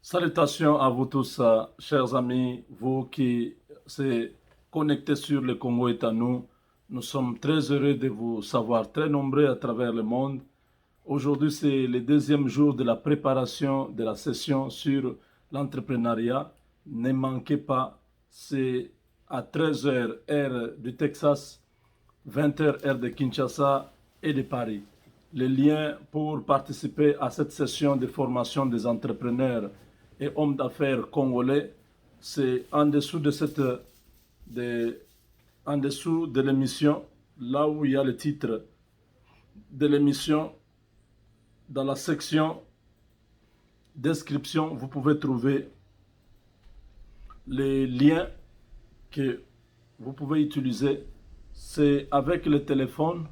Salutations à vous tous, chers amis, vous qui êtes connectés sur le Congo est à nous. Nous sommes très heureux de vous savoir très nombreux à travers le monde. Aujourd'hui, c'est le deuxième jour de la préparation de la session sur l'entrepreneuriat. Ne manquez pas, c'est à 13 heures heure du Texas, 20 heures heure de Kinshasa et de Paris. Les liens pour participer à cette session de formation des entrepreneurs et hommes d'affaires congolais, c'est en dessous de l'émission, là où il y a le titre de l'émission, dans la section description, vous pouvez trouver les liens que vous pouvez utiliser. C'est avec le téléphone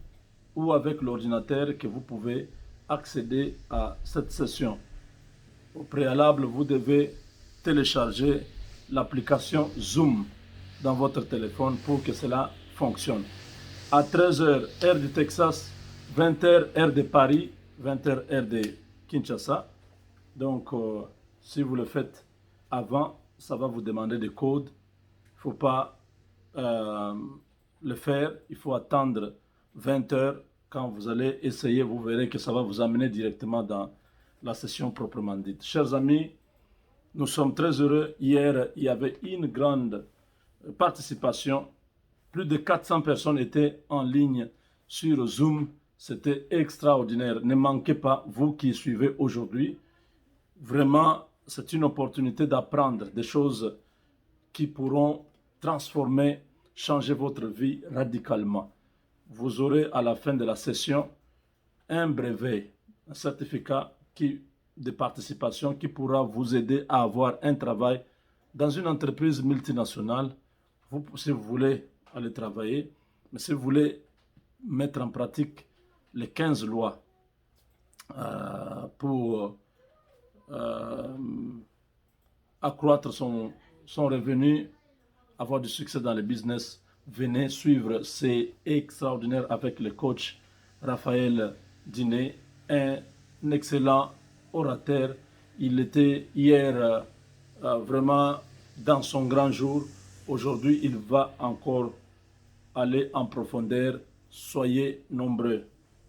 ou avec l'ordinateur que vous pouvez accéder à cette session. Au préalable, vous devez télécharger l'application Zoom dans votre téléphone pour que cela fonctionne. À 13 heures, heure du Texas, 20 heures, heure de Paris, 20 heures, heure de Kinshasa. Donc, si vous le faites avant, ça va vous demander des codes. Il ne faut pas le faire. Il faut attendre 20 heures. Quand vous allez essayer, vous verrez que ça va vous amener directement dans la session proprement dite. Chers amis, nous sommes très heureux. Hier, il y avait une grande participation. Plus de 400 personnes étaient en ligne sur Zoom. C'était extraordinaire. Ne manquez pas, vous qui suivez aujourd'hui. Vraiment, c'est une opportunité d'apprendre des choses qui pourront transformer, changer votre vie radicalement. Vous aurez à la fin de la session un brevet, un certificat de participation qui pourra vous aider à avoir un travail dans une entreprise multinationale. Si vous voulez aller travailler, mais si vous voulez mettre en pratique les 15 lois pour accroître son revenu, avoir du succès dans le business, venez suivre. C'est extraordinaire avec le coach Raphaël Diné, un excellent orateur. Il était hier vraiment dans son grand jour. Aujourd'hui, il va encore aller en profondeur. Soyez nombreux.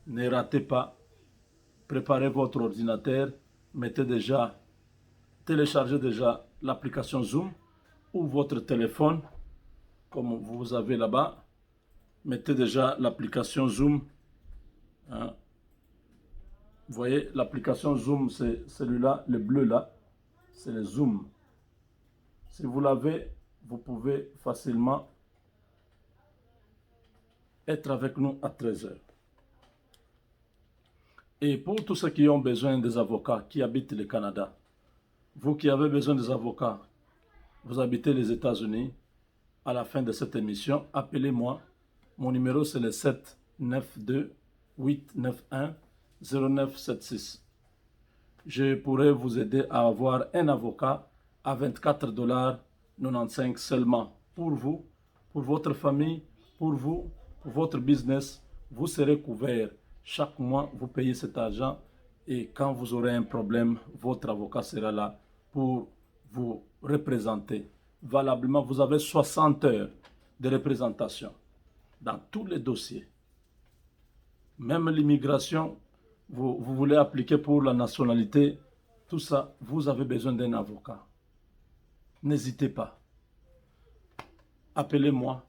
Ne ratez pas. Préparez votre ordinateur. Téléchargez déjà l'application Zoom ou votre téléphone, comme vous avez là-bas. Mettez déjà l'application Zoom. Hein. Vous voyez, l'application Zoom, c'est celui-là, le bleu là, c'est le Zoom. Si vous l'avez, vous pouvez facilement être avec nous à 13 heures. Et pour tous ceux qui ont besoin des avocats, qui habitent le Canada, vous qui avez besoin des avocats, vous habitez les États-Unis, à la fin de cette émission, appelez-moi. Mon numéro, c'est le 792-891-0976. Je pourrais vous aider à avoir un avocat à 24,95 $ seulement pour vous, pour votre famille, pour vous, pour votre business. Vous serez couvert. Chaque mois, vous payez cet argent et quand vous aurez un problème, votre avocat sera là pour vous représenter. Valablement, vous avez 60 heures de représentation dans tous les dossiers. Même l'immigration, vous voulez appliquer pour la nationalité, tout ça, vous avez besoin d'un avocat. N'hésitez pas. Appelez-moi.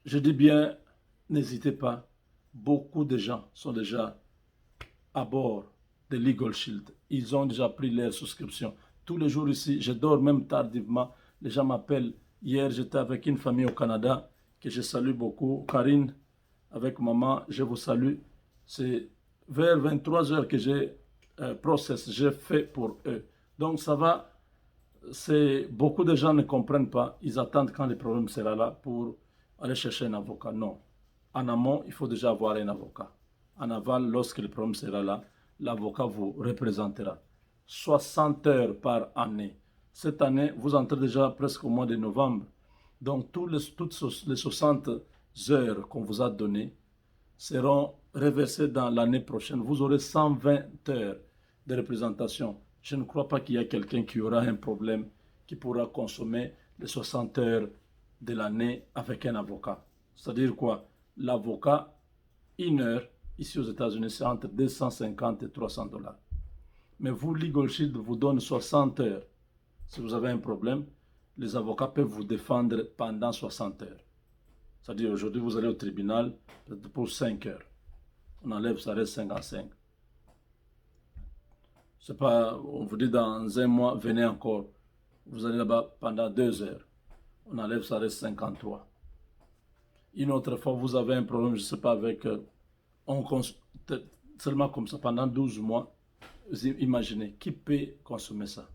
Je dis bien, n'hésitez pas. Beaucoup de gens sont déjà à bord de Legal Shield. Ils ont déjà pris leur souscription. Tous les jours ici, je dors même tardivement. Les gens m'appellent. Hier, j'étais avec une famille au Canada que je salue beaucoup. Karine, avec maman, je vous salue. C'est vers 23 heures que j'ai j'ai fait pour eux. Donc ça va. Beaucoup de gens ne comprennent pas. Ils attendent quand le problème sera là pour aller chercher un avocat. Non. En amont, il faut déjà avoir un avocat. En aval, lorsque le problème sera là, l'avocat vous représentera. 60 heures par année. Cette année, vous entrez déjà presque au mois de novembre. Donc, toutes les 60 heures qu'on vous a données seront reversées dans l'année prochaine. Vous aurez 120 heures de représentation Je ne crois pas qu'il y a quelqu'un qui aura un problème qui pourra consommer les 60 heures de l'année avec un avocat. C'est-à-dire quoi? L'avocat, une heure, ici aux États-Unis, c'est entre 250 et 300 dollars. Mais vous, Legal Shield vous donne 60 heures. Si vous avez un problème, les avocats peuvent vous défendre pendant 60 heures. C'est-à-dire aujourd'hui, vous allez au tribunal pour 5 heures. On enlève, ça reste 55. C'est pas, on vous dit dans un mois, venez encore. Vous allez là-bas pendant 2 heures. On enlève, ça reste 53. Une autre fois, vous avez un problème, je ne sais pas, avec... seulement comme ça, pendant 12 mois, vous imaginez, qui peut consommer ça?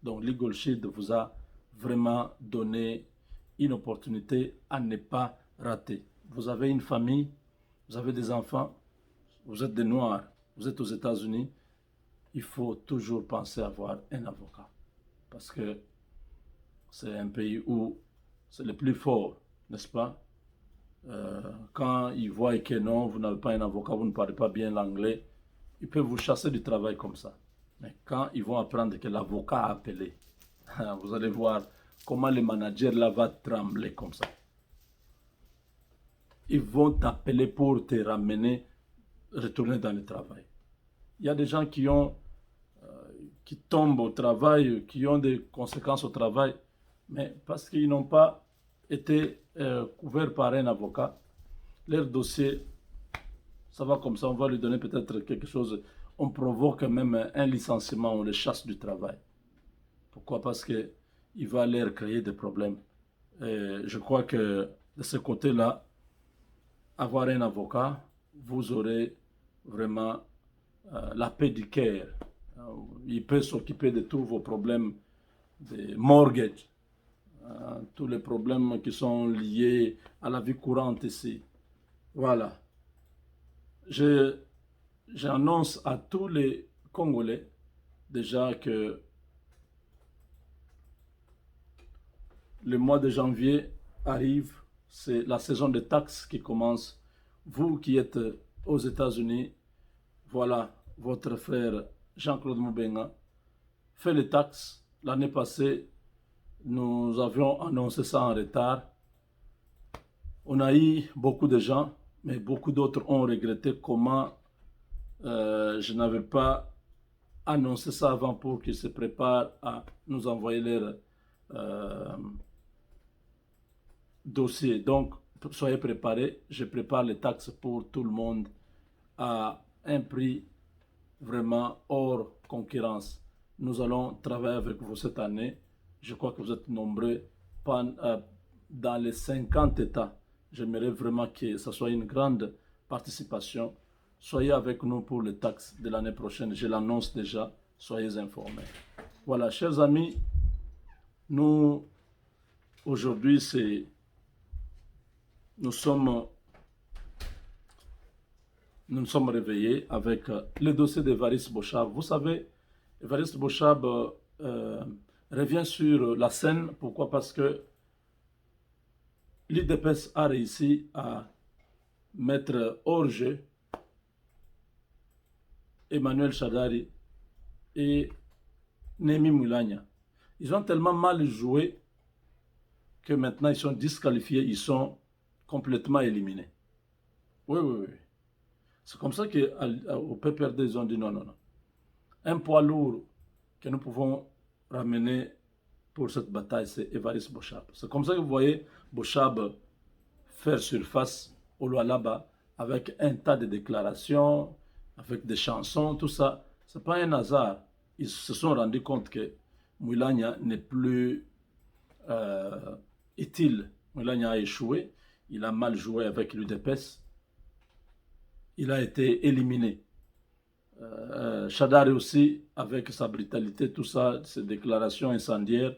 Donc, Legal Shield vous a vraiment donné une opportunité à ne pas rater. Vous avez une famille, vous avez des enfants, vous êtes des Noirs, vous êtes aux États-Unis, il faut toujours penser à avoir un avocat. Parce que c'est un pays où c'est le plus fort, n'est-ce pas? Quand ils voient que non, vous n'avez pas un avocat, vous ne parlez pas bien l'anglais, ils peuvent vous chasser du travail comme ça. Mais quand ils vont apprendre que l'avocat a appelé, vous allez voir comment le manager là va trembler comme ça. Ils vont t'appeler pour te ramener, retourner dans le travail. Il y a des gens qui tombent au travail, qui ont des conséquences au travail, mais parce qu'ils n'ont pas été couverts par un avocat, leur dossier, ça va comme ça, on va lui donner peut-être quelque chose, on provoque même un licenciement, on les chasse du travail. Pourquoi? Parce qu'il va leur créer des problèmes. Et je crois que de ce côté-là, avoir un avocat, vous aurez vraiment la paix du cœur. Il peut s'occuper de tous vos problèmes de mortgage, tous les problèmes qui sont liés à la vie courante ici. Voilà. J'annonce à tous les Congolais déjà que le mois de janvier arrive, c'est la saison des taxes qui commence. Vous qui êtes aux États-Unis, voilà, votre frère Jean-Claude Moubenga fait les taxes. L'année passée, nous avions annoncé ça en retard. On a eu beaucoup de gens, mais beaucoup d'autres ont regretté comment je n'avais pas annoncé ça avant pour qu'ils se préparent à nous envoyer leur dossier. Donc, soyez préparés. Je prépare les taxes pour tout le monde à un prix vraiment hors concurrence. Nous allons travailler avec vous cette année. Je crois que vous êtes nombreux dans les 50 États. J'aimerais vraiment que ce soit une grande participation. Soyez avec nous pour les taxes de l'année prochaine. Je l'annonce déjà. Soyez informés. Voilà, chers amis, nous, aujourd'hui, nous nous sommes réveillés avec le dossier d'Évariste Bochab. Vous savez, Évariste Bochab revient sur la scène. Pourquoi? Parce que l'UDPS a réussi à mettre hors jeu Emmanuel Shadari et Némi Moulania. Ils ont tellement mal joué que maintenant ils sont disqualifiés, ils sont complètement éliminés. Oui, oui, oui. C'est comme ça qu'au PPRD, ils ont dit non, non, non. Un poids lourd que nous pouvons ramener pour cette bataille, c'est Évariste Bochab. C'est comme ça que vous voyez Bochab faire surface au Lualaba avec un tas de déclarations, avec des chansons, tout ça. Ce n'est pas un hasard. Ils se sont rendus compte que Moulania n'est plus utile. Moulania a échoué. Il a mal joué avec l'UDPS. Il a été éliminé. Shadari aussi, avec sa brutalité, tout ça, ses déclarations incendiaires,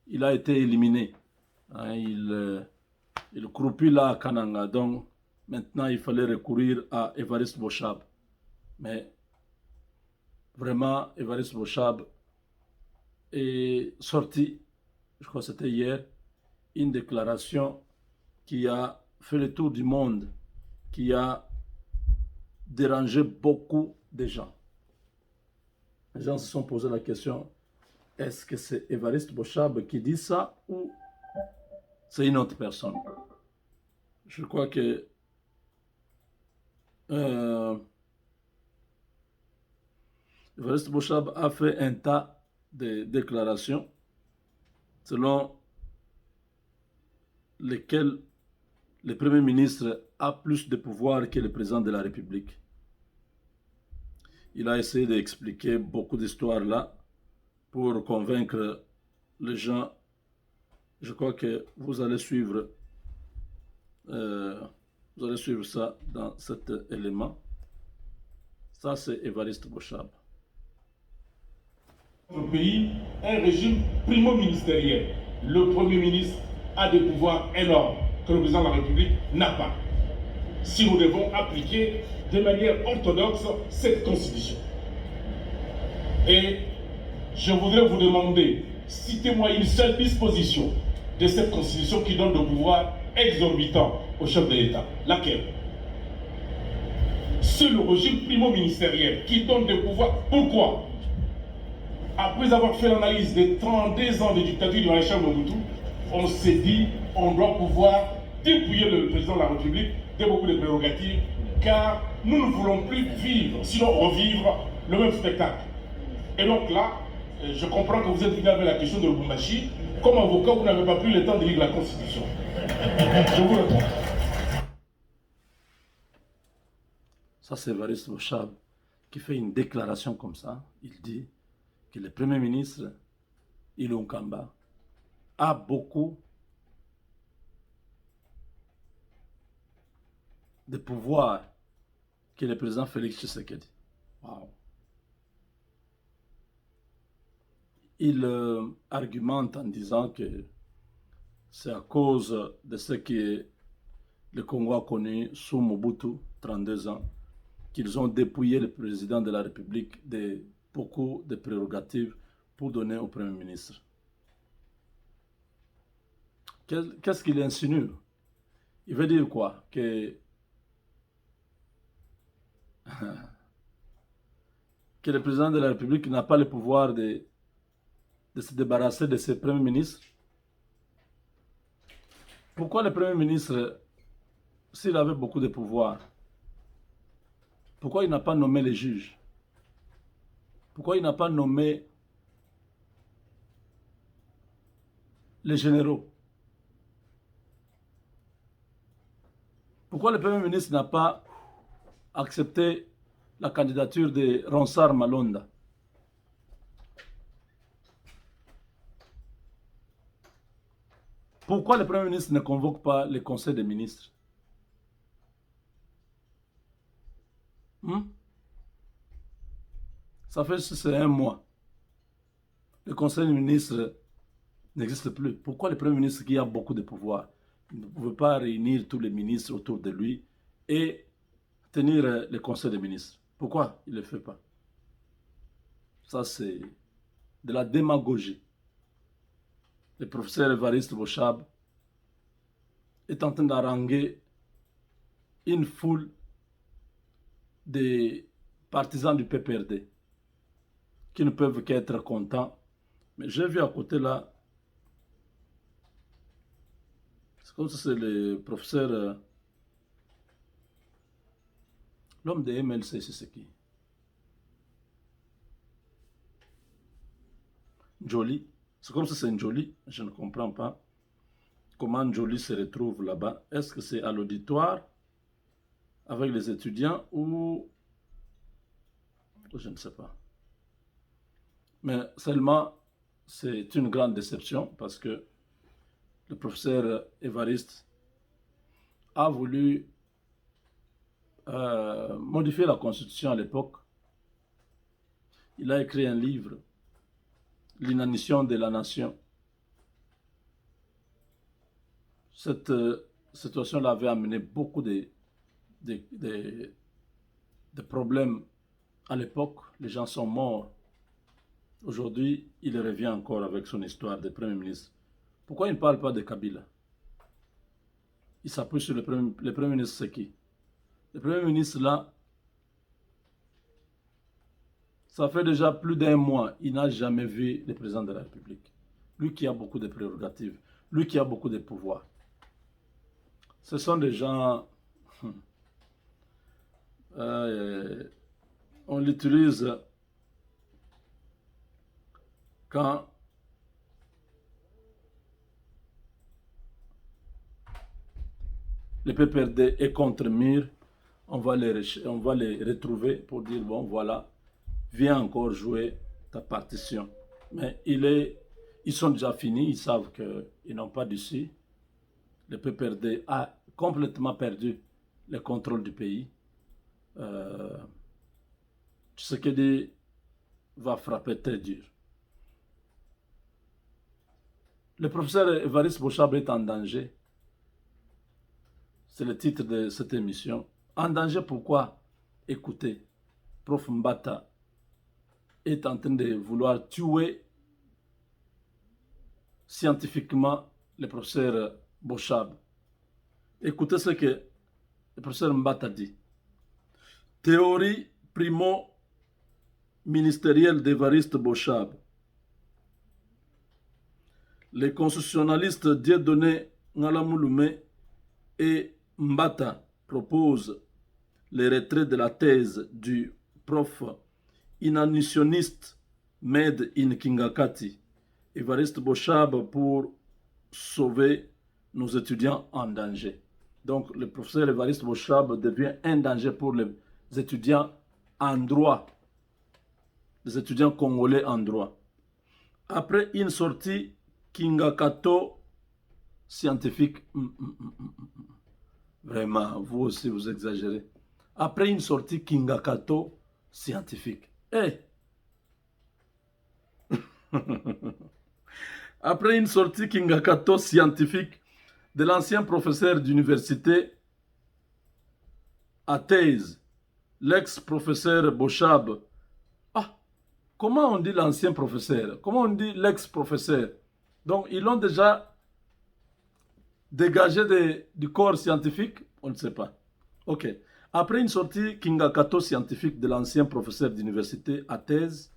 il a été éliminé. Hein, il croupit là à Kananga. Donc, maintenant, il fallait recourir à Évariste Bochab. Mais, vraiment, Évariste Bochab est sorti, je crois que c'était hier, une déclaration qui a fait le tour du monde, qui a dérangé beaucoup de gens. Les gens se sont posé la question, est-ce que c'est Évariste Bochab qui dit ça ou c'est une autre personne? Je crois que Évariste Bochab a fait un tas de déclarations selon lesquelles le Premier ministre a plus de pouvoir que le président de la République. Il a essayé d'expliquer beaucoup d'histoires là pour convaincre les gens. Je crois que vous allez suivre ça dans cet élément. Ça, c'est Évariste Bochab. Notre pays, un régime primo-ministériel. Le Premier ministre a des pouvoirs énormes que le président de la République n'a pas. Si nous devons appliquer de manière orthodoxe cette constitution. Et je voudrais vous demander, citez-moi une seule disposition de cette constitution qui donne des pouvoirs exorbitants au chef de l'État. Laquelle? C'est le régime primo-ministériel qui donne des pouvoirs. Pourquoi? Après avoir fait l'analyse des 32 ans de dictature du maréchal Mobutu, on s'est dit on doit pouvoir dépouiller le président de la République de beaucoup de prérogatives, car nous ne voulons plus vivre, sinon revivre le même spectacle. Et donc là, je comprends que vous êtes venu avec la question de Lubumbashi. Comme avocat, vous n'avez pas pris le temps de lire la Constitution. Je vous réponds. Ça, c'est Évariste Bochab qui fait une déclaration comme ça. Il dit que le Premier ministre, Ilon Kamba, a beaucoup de pouvoir que le président Félix Tshisekedi. Wow. Il argumente en disant que c'est à cause de ce que le Congo a connu sous Mobutu, 32 ans, qu'ils ont dépouillé le président de la République de beaucoup de prérogatives pour donner au Premier ministre. Qu'est-ce qu'il insinue? Il veut dire quoi? Que le président de la République n'a pas le pouvoir de se débarrasser de ses premiers ministres? Pourquoi le Premier ministre, s'il avait beaucoup de pouvoir, pourquoi il n'a pas nommé les juges? Pourquoi il n'a pas nommé les généraux? Pourquoi le Premier ministre n'a pas accepté la candidature de Ronsard Malonda? Pourquoi le Premier ministre ne convoque pas le Conseil des ministres? Ça fait c'est un mois. Le Conseil des ministres n'existe plus. Pourquoi le Premier ministre qui a beaucoup de pouvoir ne pouvait pas réunir tous les ministres autour de lui et tenir le Conseil des ministres? Pourquoi il ne le fait pas? Ça, c'est de la démagogie. Le professeur Évariste Bochab est en train d'haranguer une foule de partisans du PPRD qui ne peuvent qu'être contents. Mais j'ai vu à côté là, c'est comme si c'est le professeur, l'homme de MLC, c'est qui? Joly. C'est comme si c'est une Joly. Je ne comprends pas comment Joly se retrouve là-bas. Est-ce que c'est à l'auditoire avec les étudiants ou je ne sais pas. Mais seulement, c'est une grande déception parce que le professeur Évariste a voulu modifier la Constitution à l'époque. Il a écrit un livre, L'inanition de la nation. Cette situation-là avait amené beaucoup de problèmes à l'époque. Les gens sont morts. Aujourd'hui, il revient encore avec son histoire de Premier ministre. Pourquoi il ne parle pas de Kabila? Il s'appuie sur le Premier ministre, c'est qui? Le Premier ministre, là, Ça fait déjà plus d'un mois, il n'a jamais vu le président de la République. Lui qui a beaucoup de prérogatives, lui qui a beaucoup de pouvoirs. Ce sont des gens... on l'utilise quand le PPRD est contre mur, on va les retrouver pour dire, bon voilà, viens encore jouer ta partition. Mais ils sont déjà finis, ils savent qu'ils n'ont pas d'issue. Le PPRD a complètement perdu le contrôle du pays. Tshisekedi va frapper très dur. Le professeur Évariste Bochab est en danger. C'est le titre de cette émission. En danger, pourquoi? Écoutez, Prof Mbata est en train de vouloir tuer scientifiquement le professeur Bochab. Écoutez ce que le professeur Mbata dit. Théorie primo-ministérielle d'Évariste Bochab. Les constitutionnalistes Dieudonné Ngalamouloumé et Mbata proposent le retrait de la thèse du prof inanitionniste Med in Kingakati, Évariste Bochab, pour sauver nos étudiants en danger. Donc le professeur Évariste Bochab devient un danger pour les étudiants en droit, les étudiants congolais en droit. Après une sortie Kingakato scientifique, vraiment, vous aussi vous exagérez. Après une sortie Kingakato scientifique. Hey. Après une sortie Kingakato scientifique de l'ancien professeur d'université à thèse, l'ex-professeur Bochab. Ah, comment on dit l'ancien professeur? Comment on dit l'ex-professeur? Donc, ils l'ont déjà dégagé du corps scientifique? On ne sait pas. Ok. Après une sortie Kingakato scientifique de l'ancien professeur d'université à thèse,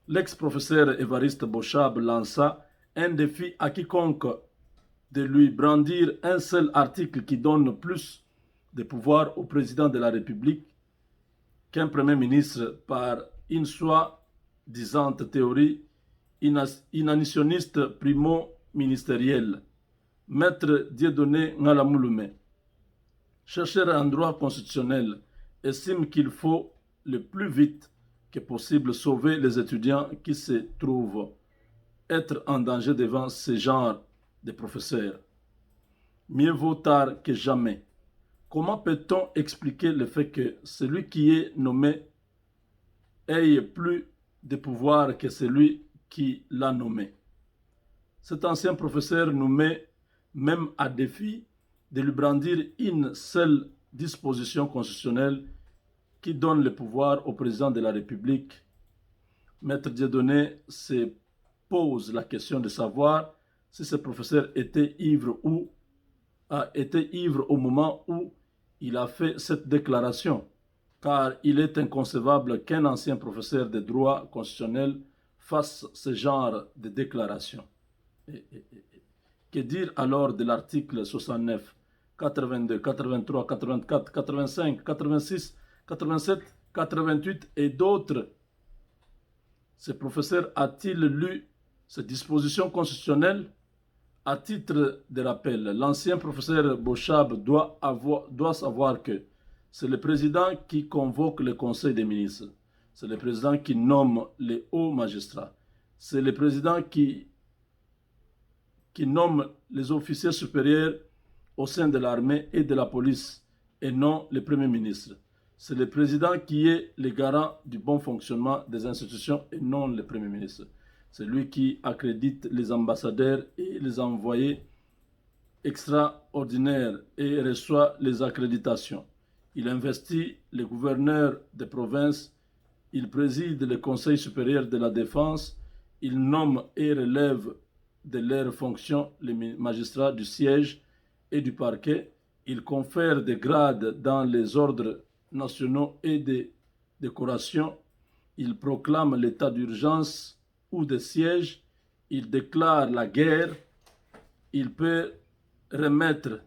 l'ex-professeur Évariste Bochab lança un défi à quiconque de lui brandir un seul article qui donne plus de pouvoir au président de la République qu'un premier ministre par une soi-disant théorie inanitionniste primo-ministérielle. Maître Dieudonné Ngalamouloumé, chercheur en droit constitutionnel, estime qu'il faut le plus vite que possible sauver les étudiants qui se trouvent être en danger devant ce genre de professeurs. Mieux vaut tard que jamais. Comment peut-on expliquer le fait que celui qui est nommé ait plus de pouvoir que celui qui l'a nommé? Cet ancien professeur nous met même à défi de lui brandir une seule disposition constitutionnelle qui donne le pouvoir au président de la République. Maître Dieudonné se pose la question de savoir si ce professeur était ivre ou a été ivre au moment où il a fait cette déclaration, car il est inconcevable qu'un ancien professeur de droit constitutionnel fasse ce genre de déclaration. Que dire alors de l'article 69, 82, 83, 84, 85, 86, 87, 88 et d'autres? Ce professeur a-t-il lu ces dispositions constitutionnelles? À titre de rappel, l'ancien professeur Bochab doit savoir que c'est le président qui convoque le conseil des ministres, c'est le président qui nomme les hauts magistrats, c'est le président qui nomme les officiers supérieurs au sein de l'armée et de la police, et non le premier ministre. C'est le président qui est le garant du bon fonctionnement des institutions et non le premier ministre. C'est lui qui accrédite les ambassadeurs et les envoyés extraordinaires et reçoit les accréditations. Il investit les gouverneurs de province, il préside le Conseil supérieur de la défense, il nomme et relève de leurs fonctions les magistrats du siège et du parquet, il confère des grades dans les ordres nationaux et des décorations, il proclame l'état d'urgence ou de siège, il déclare la guerre, il peut remettre,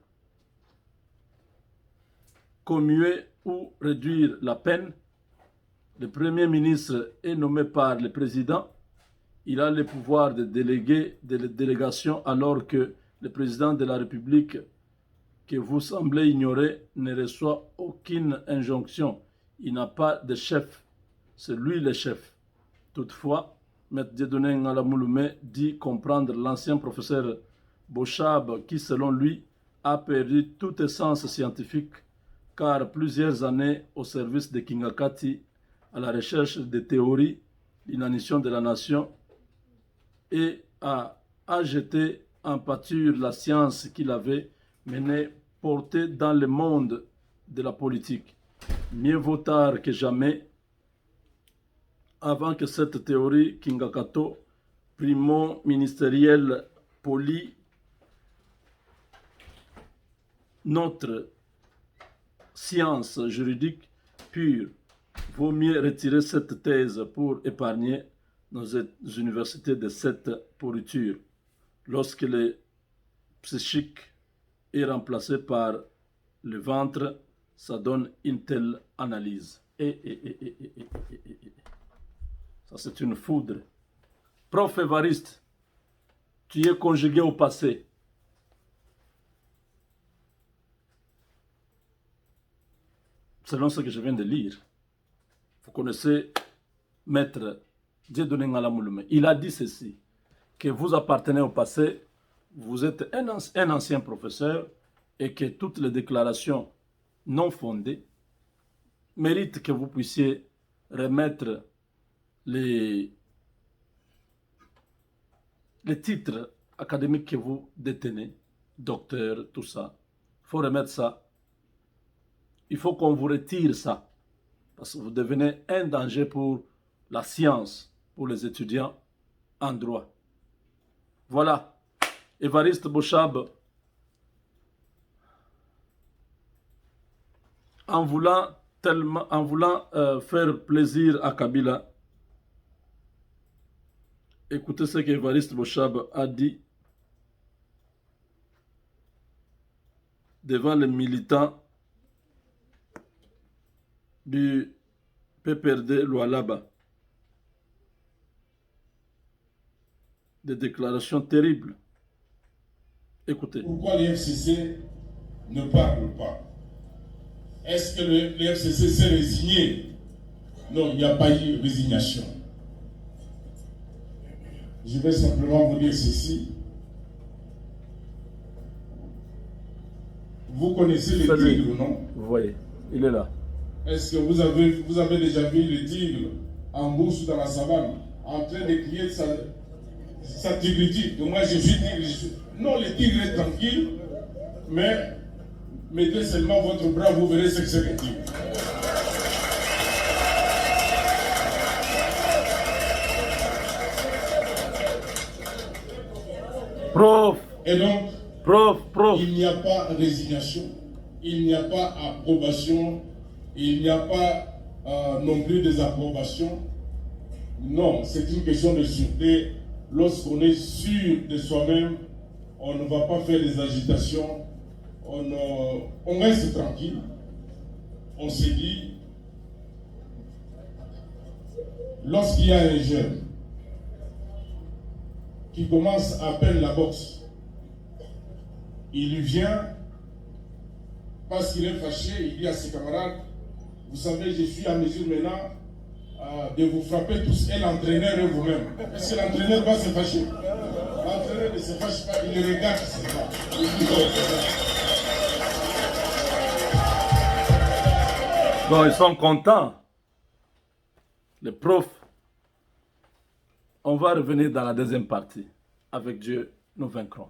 commuer ou réduire la peine. Le Premier ministre est nommé par le président. Il a le pouvoir de déléguer des délégations alors que le président de la République, que vous semblez ignorer, ne reçoit aucune injonction. Il n'a pas de chef. C'est lui le chef. Toutefois, M. Dieudonné Ngala Mouloumé dit comprendre l'ancien professeur Bochab qui, selon lui, a perdu tout essence scientifique car plusieurs années au service de Kingakati à la recherche des théories d'inanition de la nation et a jeté en pâture la science qu'il avait menée portée dans le monde de la politique. Mieux vaut tard que jamais, avant que cette théorie Kingakato, primo-ministérielle, polie notre science juridique pure. Vaut mieux retirer cette thèse pour épargner nos universités de cette pourriture. Lorsque le psychique est remplacé par le ventre, ça donne une telle analyse. Ça, c'est une foudre. Prof Évariste, tu es conjugué au passé. Selon ce que je viens de lire, vous connaissez Maître Dieudonné Ngala Mouloumé. Il a dit ceci, que vous appartenez au passé, vous êtes un ancien professeur et que toutes les déclarations non fondées méritent que vous puissiez remettre les titres académiques que vous détenez, docteur, tout ça. Il faut remettre ça. Il faut qu'on vous retire ça. Parce que vous devenez un danger pour la science, pour les étudiants en droit. Voilà. Évariste Bochab, en voulant faire plaisir à Kabila, écoutez ce qu'Évariste Bochab a dit devant les militants du PPRD Lualaba. Des déclarations terribles. Écoutez. Pourquoi l'FCC ne parle pas? Est-ce que l'FCC s'est résigné? Non, il n'y a pas eu de résignation. Je vais simplement vous dire ceci. Vous connaissez le tigre, non? Vous voyez, il est là. Est-ce que vous avez déjà vu le tigre en bourse dans la savane, en train de crier sa tigritude? Moi je suis tigre. Non, le tigre est tranquille, mais mettez seulement votre bras, vous verrez ce que c'est le tigre. Prof. Et donc, prof. Il n'y a pas résignation, il n'y a pas approbation, il n'y a pas non plus désapprobation. Non, c'est une question de sûreté. Lorsqu'on est sûr de soi-même, on ne va pas faire des agitations, on reste tranquille. On s'est dit, lorsqu'il y a un jeune qui commence à peine la boxe, il lui vient parce qu'il est fâché, il dit à ses camarades, vous savez, je suis à mesure maintenant de vous frapper tous, et l'entraîneur et vous-même. Est-ce que l'entraîneur va se fâcher? L'entraîneur ne se fâche pas, il le regarde, c'est ça. Bon, ils sont contents. Les profs. On va revenir dans la deuxième partie. Avec Dieu, nous vaincrons.